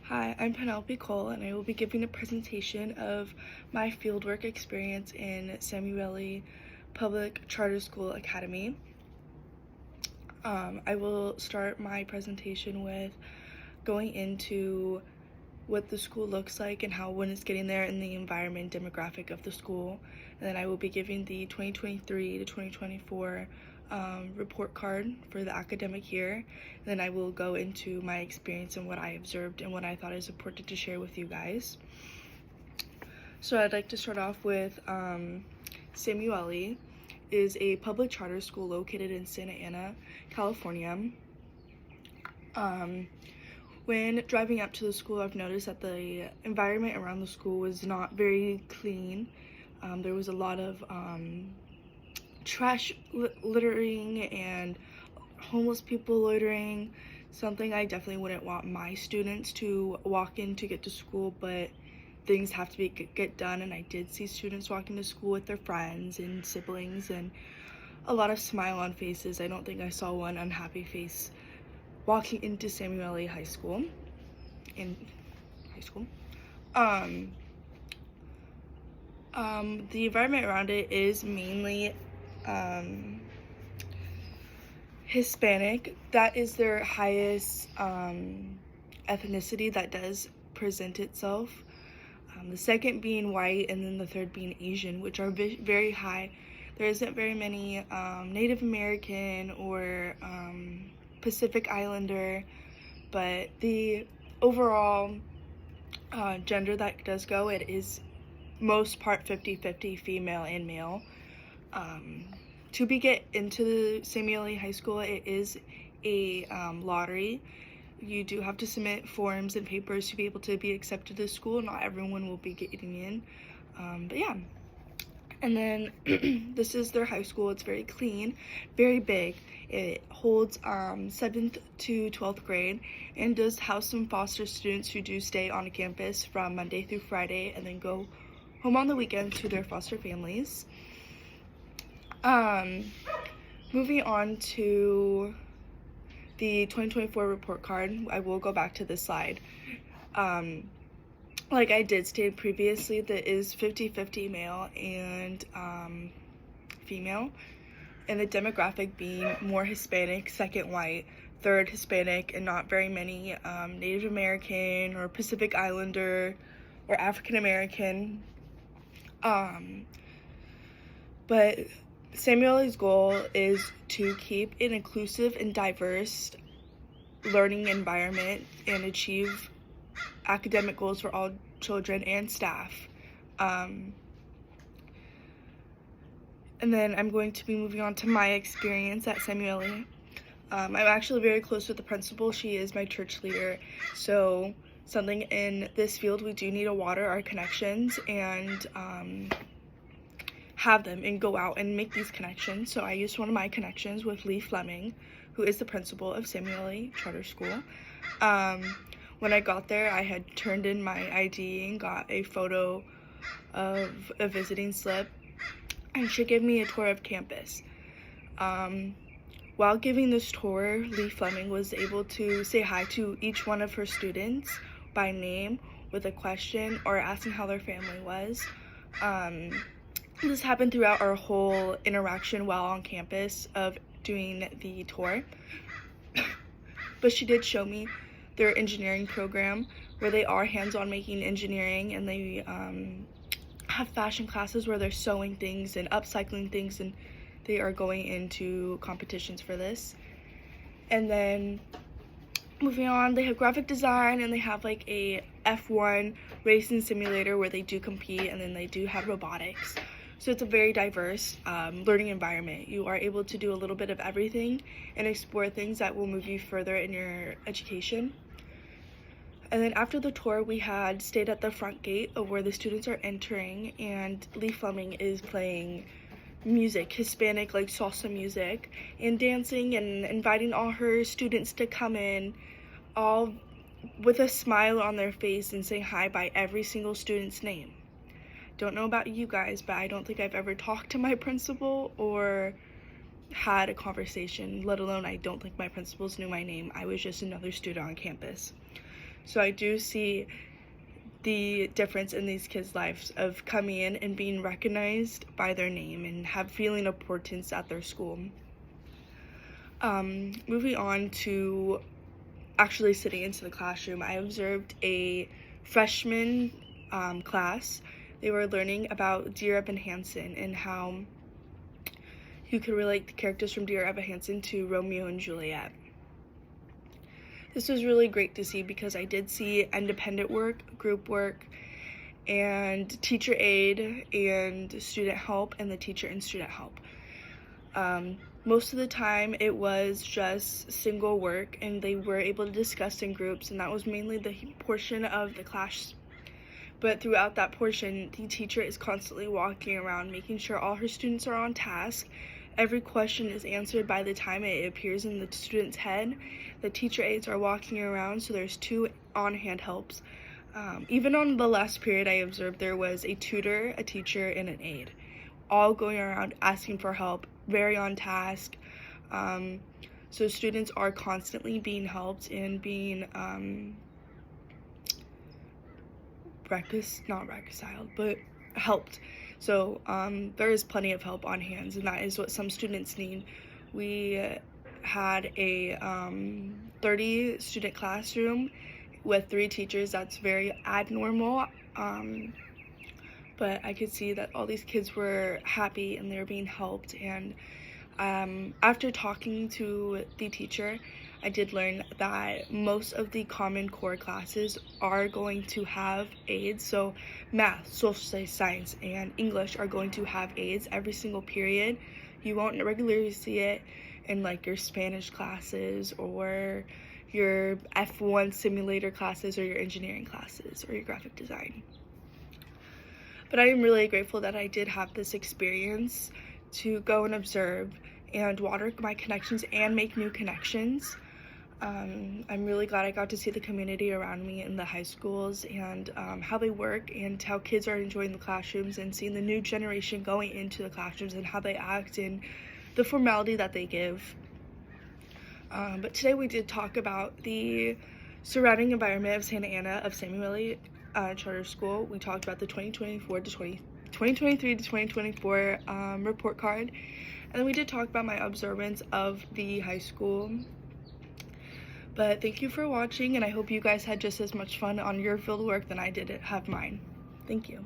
Hi, I'm Penelope Cole, and I will be giving a presentation of my fieldwork experience in Samuele Public Charter School Academy. I will start my presentation with going into what the school looks like and how when it's getting there and the environment demographic of the school. And then I will be giving the 2023 to 2024 report card for the academic year. And then I will go into my experience and what I observed and what I thought is important to share with you guys. So I'd like to start off with Samuele is a public charter school located in Santa Ana, California. When driving up to the school, I've noticed that the environment around the school was not very clean. There was a lot of trash littering and homeless people loitering, something I definitely wouldn't want my students to walk in to get to school, but things have to get done, and I did see students walking to school with their friends and siblings and a lot of smile on faces. I don't think I saw one unhappy face walking into Samuele High School. The environment around it is mainly Hispanic. That is their highest ethnicity that does present itself. The second being white, and then the third being Asian, which are very high. There isn't very many Native American or Pacific Islander, but the overall gender that does go, it is most part 50-50 female and male. To get into Samuele High School, it is a lottery. You do have to submit forms and papers to be able to be accepted to school. Not everyone will be getting in, but yeah. And then this is their high school. It's very clean, very big. It holds 7th to 12th grade and does house some foster students who do stay on campus from Monday through Friday and then go home on the weekend to their foster families. Moving on to the 2024 report card, I will go back to this slide. Like I did state previously, that is 50-50 male and female, and the demographic being more Hispanic, second white, third Hispanic, and not very many Native American or Pacific Islander or African American. But Samuele's goal is to keep an inclusive and diverse learning environment and achieve academic goals for all children and staff. And then I'm going to be moving on to my experience at Samuele. I'm actually very close with the principal. She is my church leader. So something in this field, we do need to water our connections and have them and go out and make these connections. So I used one of my connections with Lee Fleming, who is the principal of Samuele Charter School. When I got there, I had turned in my ID and got a photo of a visiting slip, and she gave me a tour of campus. While giving this tour, Lee Fleming was able to say hi to each one of her students by name with a question or asking how their family was. This happened throughout our whole interaction while on campus of doing the tour. But she did show me their engineering program, where they are hands-on making engineering, and they have fashion classes where they're sewing things and upcycling things, and they are going into competitions for this. And then moving on, they have graphic design, and they have like a F1 racing simulator where they do compete, and then they do have robotics. So it's a very diverse learning environment. You are able to do a little bit of everything and explore things that will move you further in your education. And then after the tour, we had stayed at the front gate of where the students are entering, and Lee Fleming is playing music, Hispanic like salsa music, and dancing and inviting all her students to come in, all with a smile on their face and saying hi by every single student's name. Don't know about you guys, but I don't think I've ever talked to my principal or had a conversation, let alone I don't think my principals knew my name. I was just another student on campus. So I do see the difference in these kids' lives of coming in and being recognized by their name and feeling importance at their school. Moving on to actually sitting into the classroom, I observed a freshman class. They were learning about Dear Evan Hansen and how you could relate the characters from Dear Evan Hansen to Romeo and Juliet. This was really great to see because I did see independent work, group work, and teacher aid and student help, and the teacher and student help. Most of the time it was just single work, and they were able to discuss in groups, and that was mainly the portion of the class. But throughout that portion, the teacher is constantly walking around making sure all her students are on task. Every question is answered by the time it appears in the student's head. The teacher aides are walking around, so there's 2 on-hand helps. Even on the last period, I observed there was a tutor, a teacher, and an aide, all going around asking for help, very on task. So students are constantly being helped and being helped. So there is plenty of help on hands, and that is what some students need. We had a 30 student classroom with 3 teachers. That's very abnormal, but I could see that all these kids were happy and they were being helped. And after talking to the teacher, I did learn that most of the Common Core classes are going to have aides. So math, social science, and English are going to have aides every single period. You won't regularly see it in like your Spanish classes or your F1 simulator classes or your engineering classes or your graphic design. But I am really grateful that I did have this experience to go and observe and water my connections and make new connections. I'm really glad I got to see the community around me in the high schools and how they work and how kids are enjoying the classrooms, and seeing the new generation going into the classrooms and how they act and the formality that they give. But today we did talk about the surrounding environment of Santa Ana of Samuel Charter School. We talked about the 2023 to 2024 report card, and then we did talk about my observance of the high school. But thank you for watching, and I hope you guys had just as much fun on your field work than I did have mine. Thank you.